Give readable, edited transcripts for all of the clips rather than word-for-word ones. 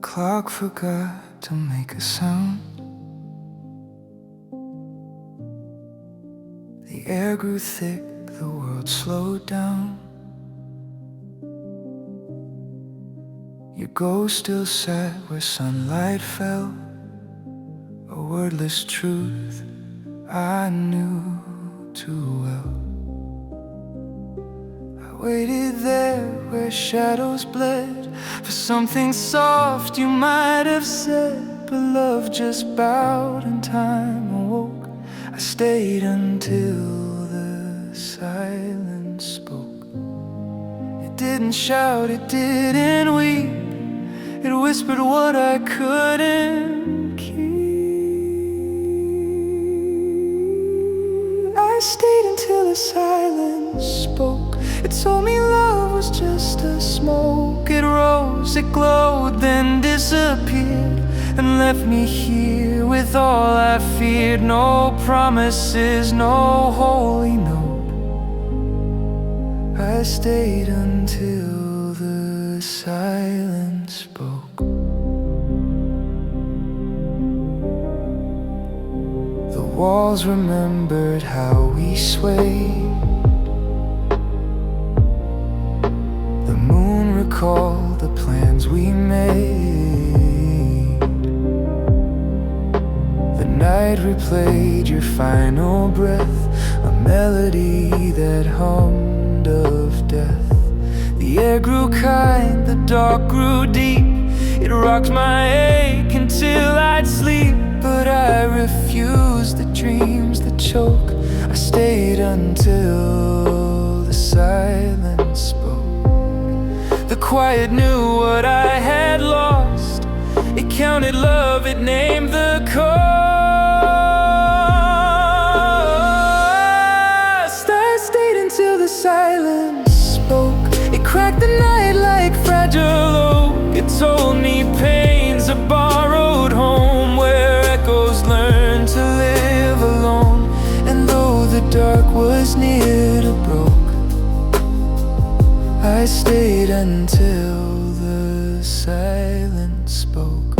clock forgot to make a sound. The air grew thick, the world slowed down. Your ghost still sat where sunlight fell, a wordless truth I knew too well. I waited there where shadows bled for something soft you might have said, but love just bowed and time awoke. I stayed until the silence spoke. It didn't shout, it didn't weep, it whispered what I couldn't keep. I stayed until the silence spoke. It told me love was just a smoke. It rose, it glowed, then disappeared, and left me here with all I feared. No promises, no holy note. I stayed until the silence spoke. The walls remembered how we swayed. The moon recalled the plans we made. The night replayed your final breath, a melody that hummed of death. The air grew kind, the dark grew deep. It rocked my ache until I'd sleep, but I refused the dreams that choke. I stayed until the silence spoke. The quiet knew what I had lost. It counted love, it named the cost. I stayed until the silence spoke. It cracked the night like fragile oak. It told me pain's a borrowed home, where echoes learn to live alone. And though the dark was near to broke, I stayed until the silence spoke.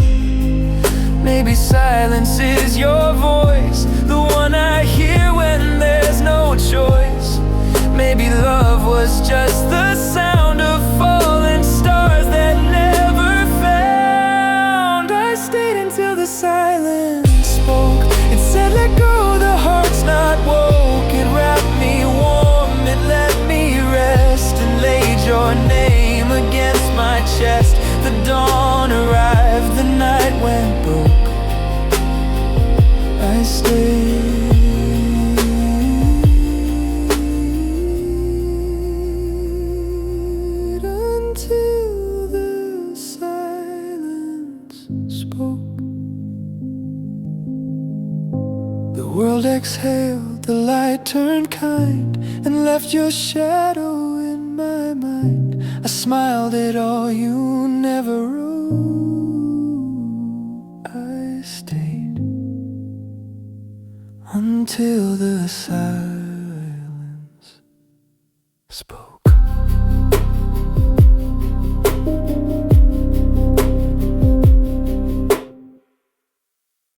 Maybe silence is your voice, the one I hear when there's no choice. Maybe love was just the sound of falling stars that never found. I stayed until the silence spoke. It said let go, the heart's not woke. It wrapped me warm, it let me rest, and laid your name against my chest. The dawn arrived, the night went broke. I stayed until the silence spoke. The world exhaled, the light turned kind, and left your shadow in my mind. I smiled at all you never wrote. I stayed until the silence